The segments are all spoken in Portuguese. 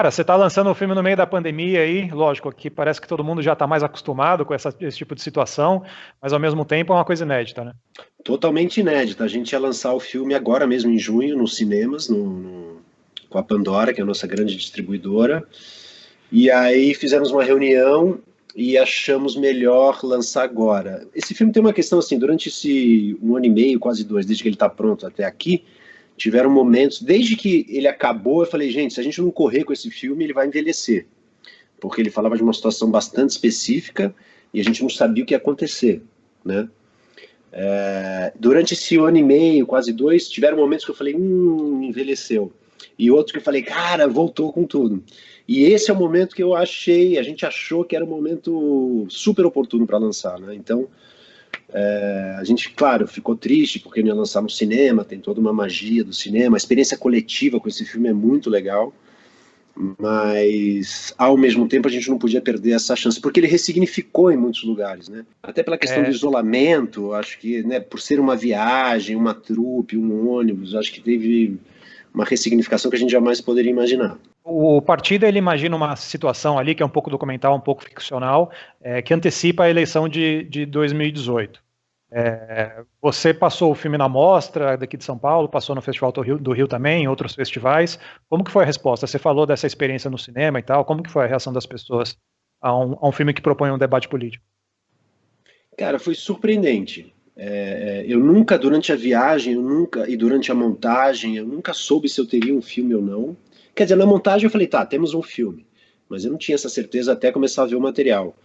Cara, você está lançando o filme no meio da pandemia aí, lógico, que parece que todo mundo já está mais acostumado com esse tipo de situação, mas ao mesmo tempo é uma coisa inédita, né? Totalmente inédita. A gente ia lançar o filme agora mesmo em junho, nos cinemas, com a Pandora, que é a nossa grande distribuidora. E aí fizemos uma reunião e achamos melhor lançar agora. Esse filme tem uma questão assim, durante esse 1 ano e meio, quase dois, desde que ele está pronto até aqui, tiveram momentos, desde que ele acabou, eu falei, gente, se a gente não correr com esse filme, ele vai envelhecer. Porque ele falava de uma situação bastante específica e a gente não sabia o que ia acontecer, né? Durante esse 1 ano e meio, quase dois, tiveram momentos que eu falei, envelheceu. E outros que eu falei, cara, voltou com tudo. E esse é o momento que a gente achou que era um momento super oportuno para lançar, né? Então, a gente, claro, ficou triste porque não ia lançar no cinema, tem toda uma magia do cinema, a experiência coletiva com esse filme é muito legal, mas ao mesmo tempo a gente não podia perder essa chance, porque ele ressignificou em muitos lugares, né? Até pela questão do É, isolamento, acho que, né, por ser uma viagem, uma trupe, um ônibus, acho que teve uma ressignificação que a gente jamais poderia imaginar. o Partida ele imagina uma situação ali que é um pouco documental, um pouco ficcional, que antecipa a eleição de 2018. Você passou o filme na Mostra daqui de São Paulo, passou no Festival do Rio também, em outros festivais. Como que foi a resposta? Você falou dessa experiência no cinema e tal. Como que foi a reação das pessoas a um filme que propõe um debate político? Cara, foi surpreendente. Eu nunca, durante a viagem, e durante a montagem, eu nunca soube se eu teria um filme ou não. Quer dizer, na montagem eu falei, tá, temos um filme. Mas eu não tinha essa certeza até começar a ver o material.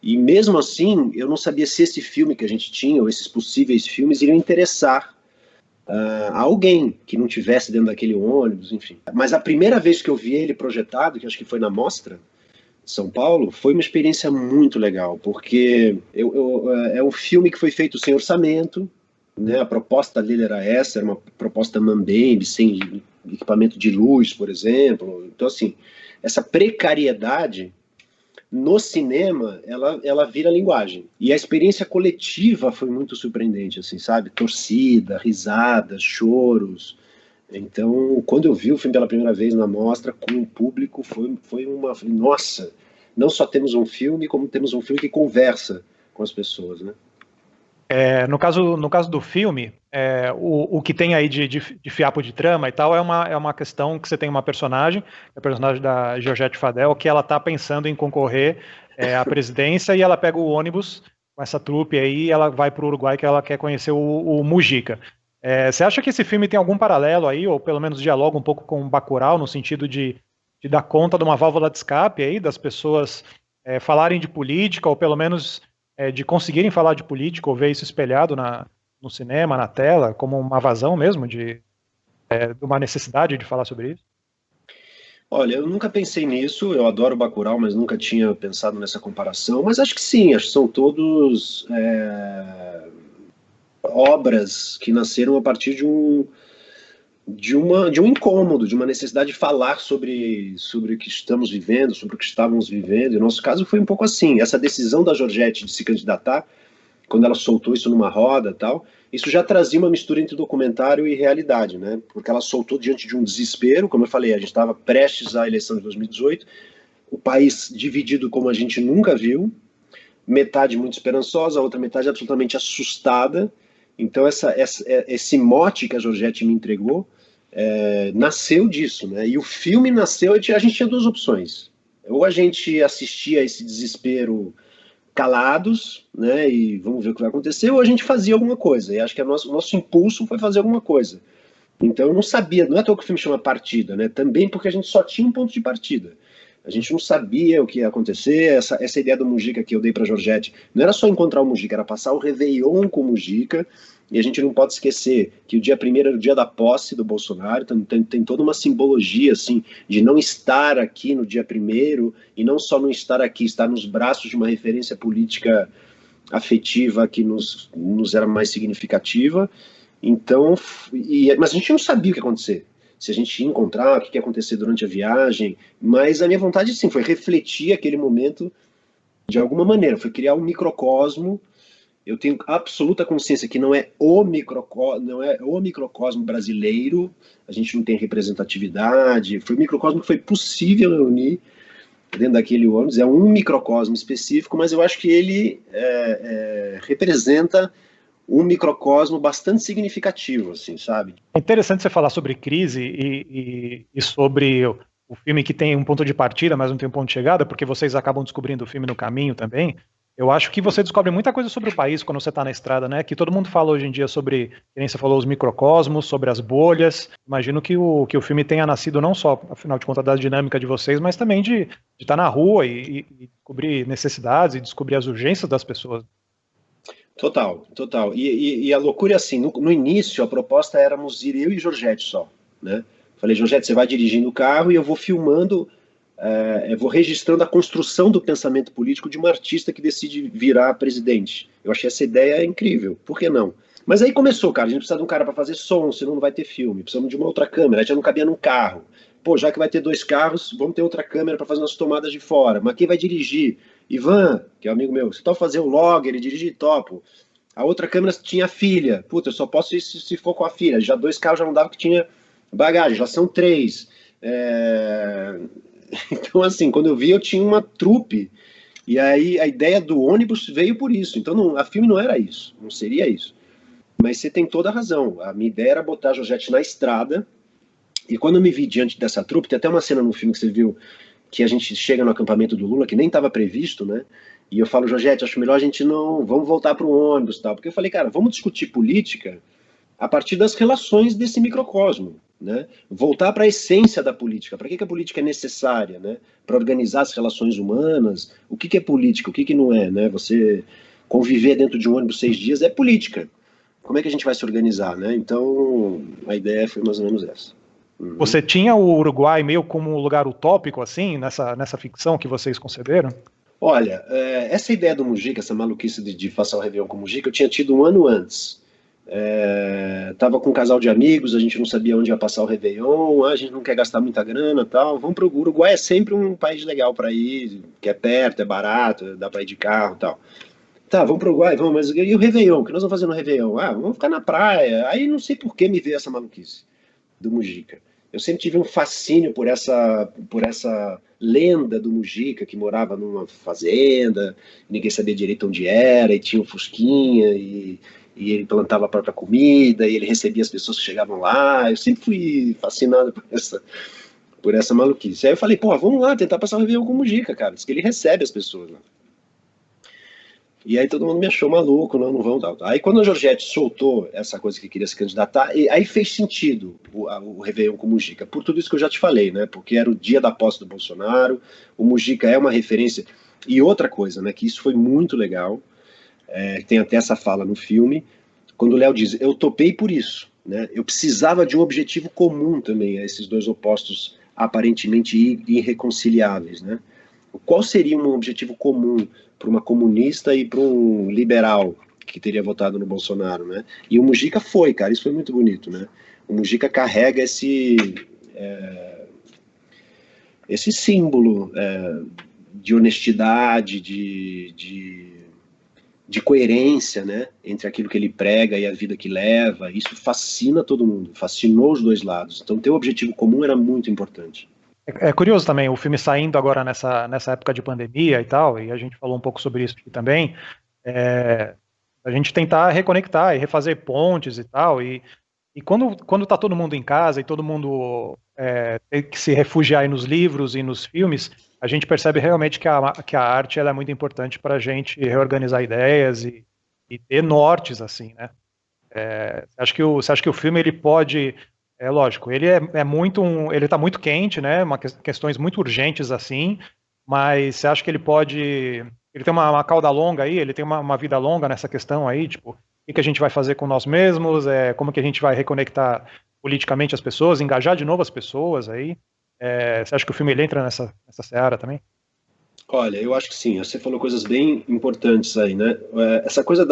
E mesmo assim, eu não sabia se esse filme que a gente tinha, ou esses possíveis filmes, iriam interessar a alguém que não tivesse dentro daquele ônibus, enfim. Mas a primeira vez que eu vi ele projetado, que acho que foi na Mostra, são Paulo, foi uma experiência muito legal, porque é um filme que foi feito sem orçamento, né? A proposta dele era essa, era uma proposta mambembe, sem equipamento de luz, por exemplo. Então, assim, essa precariedade no cinema, ela vira linguagem. E a experiência coletiva foi muito surpreendente, assim, sabe? Torcida, risadas, choros. Então, quando eu vi o filme pela primeira vez na mostra com o público, foi uma. Nossa, não só temos um filme, como temos um filme que conversa com as pessoas, né? No caso do filme, o que tem aí de fiapo de trama e tal é uma questão que você tem uma personagem, a personagem da Georgette Fadel, que ela está pensando em concorrer à presidência e ela pega o ônibus com essa trupe aí e ela vai para o Uruguai que ela quer conhecer o Mujica. Você acha que esse filme tem algum paralelo aí, ou pelo menos dialoga um pouco com Bacurau, no sentido de dar conta de uma válvula de escape aí, das pessoas falarem de política, ou pelo menos de conseguirem falar de política ou ver isso espelhado no cinema, na tela, como uma vazão mesmo de uma necessidade de falar sobre isso? Olha, eu nunca pensei nisso, eu adoro Bacurau, mas nunca tinha pensado nessa comparação, mas acho que sim, acho que são todos obras que nasceram a partir de um incômodo, de uma necessidade de falar sobre o que estamos vivendo, sobre o que estávamos vivendo. E no nosso caso foi um pouco assim, essa decisão da Georgette de se candidatar, quando ela soltou isso numa roda e tal, isso já trazia uma mistura entre documentário e realidade, né? Porque ela soltou diante de um desespero, como eu falei, a gente estava prestes à eleição de 2018, o país dividido como a gente nunca viu, metade muito esperançosa, a outra metade absolutamente assustada. Então esse mote que a Georgette me entregou nasceu disso, né? E o filme nasceu, a gente tinha duas opções. Ou a gente assistia a esse desespero calados, né? E vamos ver o que vai acontecer, ou a gente fazia alguma coisa. E acho que o nosso impulso foi fazer alguma coisa. Então eu não sabia, não é à toa que o filme chama Partida, né? Também porque a gente só tinha um ponto de partida. A gente não sabia o que ia acontecer. Essa ideia do Mujica que eu dei para Georgette não era só encontrar o Mujica, era passar o Réveillon com o Mujica. E a gente não pode esquecer que o dia primeiro era o dia da posse do Bolsonaro, então tem toda uma simbologia assim de não estar aqui no dia primeiro e não só não estar aqui, estar nos braços de uma referência política afetiva que nos era mais significativa. Então, mas a gente não sabia o que ia acontecer. Se a gente ia encontrar, o que ia acontecer durante a viagem. Mas a minha vontade, sim, foi refletir aquele momento de alguma maneira. Foi criar um microcosmo Eu tenho absoluta consciência que não é o microcosmo brasileiro, a gente não tem representatividade, foi o microcosmo que foi possível reunir dentro daquele ônibus, é um microcosmo específico, mas eu acho que ele representa um microcosmo bastante significativo, assim, sabe? É interessante você falar sobre crise e sobre o filme que tem um ponto de partida, mas não tem um ponto de chegada, porque vocês acabam descobrindo o filme no caminho também. Eu acho que você descobre muita coisa sobre o país quando você está na estrada, né? Que todo mundo fala hoje em dia sobre, que nem você falou, os microcosmos, sobre as bolhas. Imagino que o filme tenha nascido não só, afinal de contas, da dinâmica de vocês, mas também de estar na rua e descobrir necessidades e descobrir as urgências das pessoas. Total, total. E a loucura é assim, no início a proposta éramos ir eu e Georgette só, né? Falei, Georgette, você vai dirigindo o carro e eu vou filmando, eu vou registrando a construção do pensamento político de uma artista que decide virar presidente. Eu achei essa ideia incrível, por que não? Mas aí começou, cara, a gente precisa de um cara para fazer som, senão não vai ter filme, precisamos de uma outra câmera, já não cabia num carro. Pô, já que vai ter dois carros, vamos ter outra câmera para fazer umas tomadas de fora, mas quem vai dirigir? Ivan, que é um amigo meu, se topa fazer o log, ele dirige topo. A outra câmera tinha a filha. Puta, eu só posso ir se for com a filha. Já dois carros já não dava que tinha bagagem, já são três. Então, assim, quando eu vi, eu tinha uma trupe. E aí a ideia do ônibus veio por isso. Então, a filme não era isso, não seria isso. Mas você tem toda a razão. A minha ideia era botar a Georgette na estrada. E quando eu me vi diante dessa trupe, tem até uma cena no filme que você viu que a gente chega no acampamento do Lula, que nem estava previsto, né? E eu falo, Georgette, acho melhor a gente não. Vamos voltar para o ônibus, tal. Porque eu falei, cara, vamos discutir política a partir das relações desse microcosmo, né? Voltar para a essência da política. Para que a política é necessária, né? Para organizar as relações humanas. O que é política, o que não é, né? Você conviver dentro de um ônibus 6 dias é política. Como é que a gente vai se organizar, né? Então, a ideia foi mais ou menos essa. Uhum. Você tinha o Uruguai meio como um lugar utópico, assim, nessa ficção que vocês conceberam? Olha, essa ideia do Mujica, essa maluquice de passar o Réveillon com o Mujica, eu tinha tido um ano antes. Tava com um casal de amigos, a gente não sabia onde ia passar o Réveillon, a gente não quer gastar muita grana, tal. Vamos pro Uruguai, é sempre um país legal para ir, que é perto, é barato, dá para ir de carro, tal. Tá, vamos pro Uruguai, vamos, mas e o Réveillon? O que nós vamos fazer no Réveillon? Ah, vamos ficar na praia. Aí não sei por que me veio essa maluquice do Mujica. Eu sempre tive um fascínio por essa lenda do Mujica, que morava numa fazenda, ninguém sabia direito onde era, e tinha um fusquinha, e ele plantava a própria comida, e ele recebia as pessoas que chegavam lá. Eu sempre fui fascinado por essa maluquice. Aí eu falei, pô, vamos lá tentar passar o Réveillon com o Mujica, cara. Diz que ele recebe as pessoas lá. E aí todo mundo me achou maluco, não vão tal. Aí quando a Georgette soltou essa coisa que queria se candidatar, aí fez sentido o Réveillon com o Mujica, por tudo isso que eu já te falei, né? Porque era o dia da posse do Bolsonaro, o Mujica é uma referência. E outra coisa, né? Que isso foi muito legal, tem até essa fala no filme, quando o Léo diz, eu topei por isso, né? Eu precisava de um objetivo comum também a esses dois opostos aparentemente irreconciliáveis, né? Qual seria um objetivo comum para uma comunista e para um liberal que teria votado no Bolsonaro, né? E o Mujica foi, cara, isso foi muito bonito, né? O Mujica carrega esse símbolo de honestidade, de coerência, né? Entre aquilo que ele prega e a vida que leva. Isso fascina todo mundo, fascinou os dois lados. Então ter um objetivo comum era muito importante. É curioso também, o filme saindo agora nessa época de pandemia e tal, e a gente falou um pouco sobre isso aqui também, a gente tentar reconectar e refazer pontes e tal, e quando tá todo mundo em casa e todo mundo tem que se refugiar aí nos livros e nos filmes, a gente percebe realmente que a arte ela é muito importante para a gente reorganizar ideias e ter nortes, assim, né? Você acha que o filme ele pode... É lógico, ele ele está muito quente, né? Questões muito urgentes assim, mas você acha que ele pode, ele tem uma cauda longa aí, ele tem uma vida longa nessa questão aí, tipo, o que a gente vai fazer com nós mesmos, como que a gente vai reconectar politicamente as pessoas, engajar de novo as pessoas aí? Você acha que o filme ele entra nessa seara também? Olha, eu acho que sim. Você falou coisas bem importantes aí, né? Essa coisa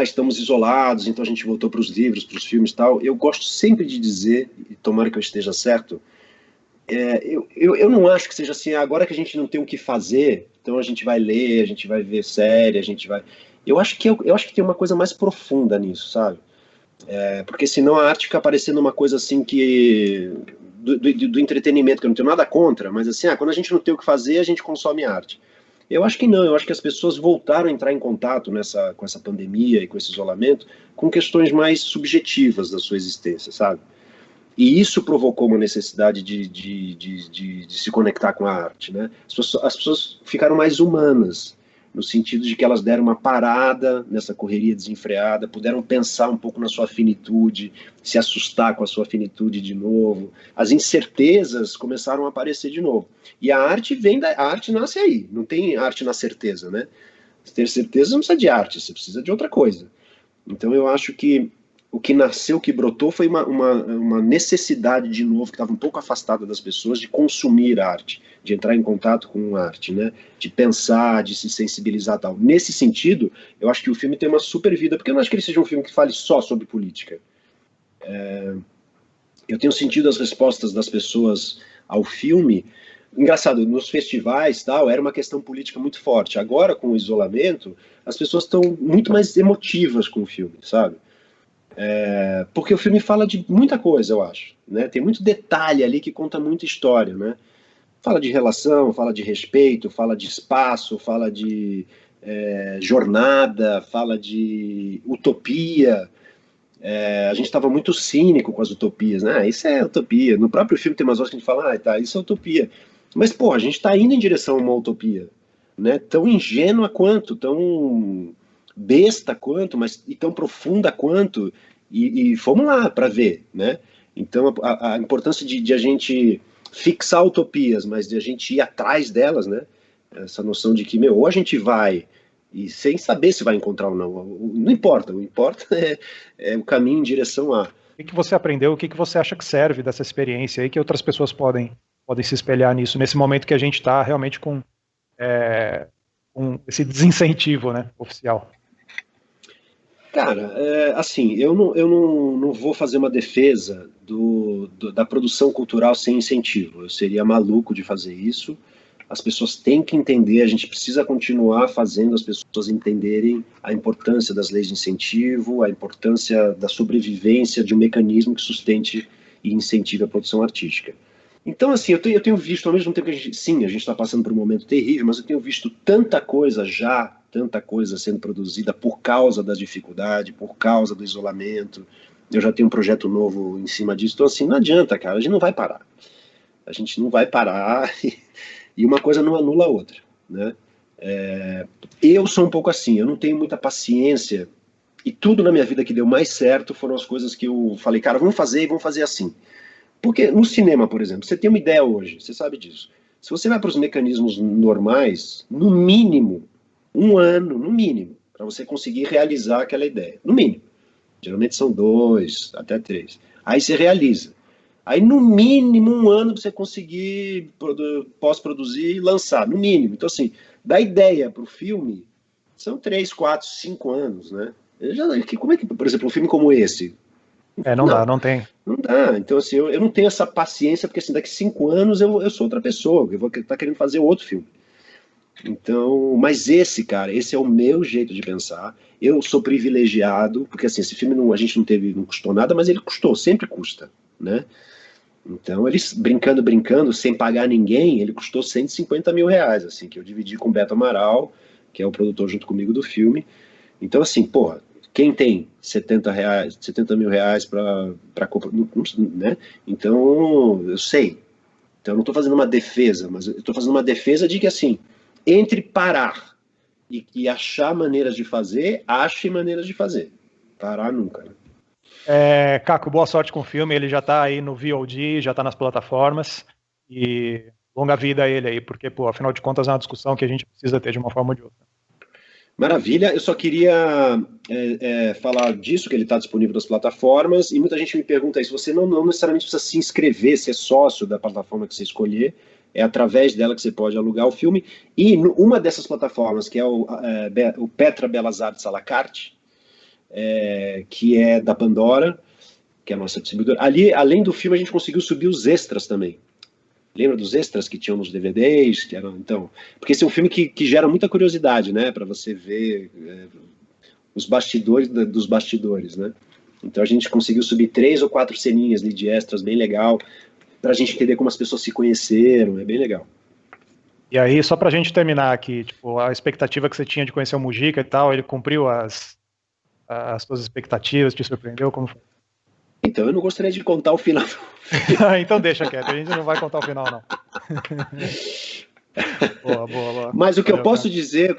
estamos isolados, então a gente voltou para os livros, para os filmes e tal. Eu gosto sempre de dizer, e tomara que eu esteja certo, eu não acho que seja assim, agora que a gente não tem o que fazer, então a gente vai ler, a gente vai ver série, a gente vai... Eu acho que tem uma coisa mais profunda nisso, sabe? Porque senão a arte fica parecendo uma coisa assim que do entretenimento, que eu não tenho nada contra, mas assim, quando a gente não tem o que fazer, a gente consome arte. Eu acho que não, eu acho que as pessoas voltaram a entrar em contato com essa pandemia e com esse isolamento com questões mais subjetivas da sua existência, sabe? E isso provocou uma necessidade de se conectar com a arte, né? As pessoas ficaram mais humanas, no sentido de que elas deram uma parada nessa correria desenfreada, puderam pensar um pouco na sua finitude, se assustar com a sua finitude de novo. As incertezas começaram a aparecer de novo. E a arte a arte nasce aí, não tem arte na certeza, né? Se ter certeza não precisa de arte, você precisa de outra coisa. Então eu acho que o que nasceu, o que brotou foi uma necessidade de novo, que estava um pouco afastada das pessoas, de consumir arte, de entrar em contato com arte, né? De pensar, de se sensibilizar e tal. Nesse sentido, eu acho que o filme tem uma super vida, porque eu não acho que ele seja um filme que fale só sobre política. Eu tenho sentido as respostas das pessoas ao filme. Engraçado, nos festivais tal, era uma questão política muito forte. Agora, com o isolamento, as pessoas estão muito mais emotivas com o filme, sabe? Porque o filme fala de muita coisa, eu acho, né? Tem muito detalhe ali que conta muita história, né? Fala de relação, fala de respeito, fala de espaço, fala de jornada, fala de utopia. A gente estava muito cínico com as utopias, né? Isso é utopia. No próprio filme tem umas horas que a gente fala, tá, isso é utopia. Mas, pô, a gente está indo em direção a uma utopia, né? Tão ingênua quanto, tão besta quanto, mas e tão profunda quanto, e fomos lá para ver, né? Então a importância de a gente fixar utopias, mas de a gente ir atrás delas, né? Essa noção de que, meu, ou a gente vai e sem saber se vai encontrar ou não, não importa, o importa é o caminho em direção a. O que você aprendeu, o que você acha que serve dessa experiência aí, que outras pessoas podem se espelhar nisso, nesse momento que a gente está realmente com esse desincentivo, né, oficial? Cara, assim, eu não vou fazer uma defesa da produção cultural sem incentivo. Eu seria maluco de fazer isso. As pessoas têm que entender, a gente precisa continuar fazendo as pessoas entenderem a importância das leis de incentivo, a importância da sobrevivência de um mecanismo que sustente e incentive a produção artística. Então, assim, eu tenho visto, ao mesmo tempo que a gente está passando por um momento terrível, mas eu tenho visto tanta coisa sendo produzida por causa da dificuldade, por causa do isolamento. Eu já tenho um projeto novo em cima disso. Então, assim, não adianta, cara, a gente não vai parar. A gente não vai parar e uma coisa não anula a outra, né? Eu sou um pouco assim, eu não tenho muita paciência e tudo na minha vida que deu mais certo foram as coisas que eu falei, cara, vamos fazer assim. Porque no cinema, por exemplo, você tem uma ideia hoje, você sabe disso. Se você vai para os mecanismos normais, no mínimo, um ano, no mínimo, para você conseguir realizar aquela ideia. No mínimo. Geralmente são 2, até 3. Aí você realiza. Aí, no mínimo, um ano para você conseguir pós-produzir e lançar. No mínimo. Então, assim, da ideia para o filme, são 3, 4, 5 anos, né? Como é que, por exemplo, um filme como esse, Não dá, não tem. não dá. Então, assim, eu não tenho essa paciência, porque assim, daqui 5 anos eu sou outra pessoa, eu vou estar querendo fazer outro filme. Então, mas esse é o meu jeito de pensar. Eu sou privilegiado, porque assim, esse filme a gente não custou nada, mas ele custou, sempre custa, né? Então, eles brincando, sem pagar ninguém, ele custou 150 mil reais, assim, que eu dividi com o Beto Amaral, que é o produtor junto comigo do filme. Então, assim, porra, quem tem 70 mil reais para comprar, né? Então, eu sei. Então, eu não estou fazendo uma defesa, mas eu estou fazendo uma defesa de que, assim, entre parar e achar maneiras de fazer, ache maneiras de fazer. Parar nunca, né? Caco, boa sorte com o filme, ele já está aí no VOD, já está nas plataformas, e longa vida a ele aí, porque, pô, afinal de contas é uma discussão que a gente precisa ter de uma forma ou de outra. Maravilha, eu só queria falar disso, que ele está disponível nas plataformas, e muita gente me pergunta isso, você não necessariamente precisa se inscrever, ser sócio da plataforma que você escolher, é através dela que você pode alugar o filme, e uma dessas plataformas, que é o Petra Belas Artes à la carte, que é da Pandora, que é a nossa distribuidora, ali, além do filme, a gente conseguiu subir os extras também. Lembra dos extras que tinham nos DVDs? Então, porque esse é um filme que gera muita curiosidade, né? Para você ver os bastidores dos bastidores, né? Então a gente conseguiu subir 3 ou 4 ceninhas ali de extras, bem legal, pra gente entender como as pessoas se conheceram, é bem legal. E aí, só pra gente terminar aqui, tipo, a expectativa que você tinha de conhecer o Mujica e tal, ele cumpriu as suas expectativas, te surpreendeu? Como foi? Então eu não gostaria de contar o final. Então deixa quieto, a gente não vai contar o final, não. Boa. Mas o que eu posso dizer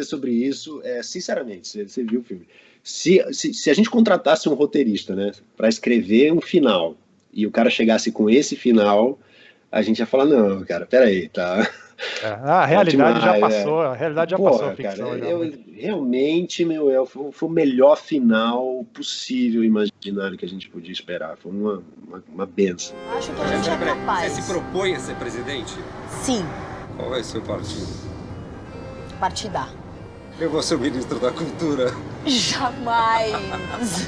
sobre isso é, sinceramente, você viu o filme. Se a gente contratasse um roteirista, né, para escrever um final, e o cara chegasse com esse final, a gente ia falar, não, cara, peraí, tá? A realidade já passou, a realidade já passou a ficção. Cara, realmente, foi o melhor final possível imaginário que a gente podia esperar. Foi uma benção. Acho que a gente é capaz. Você se propõe a ser presidente? Sim. Qual é o seu partido? Partidar. Eu vou ser o ministro da Cultura. Jamais.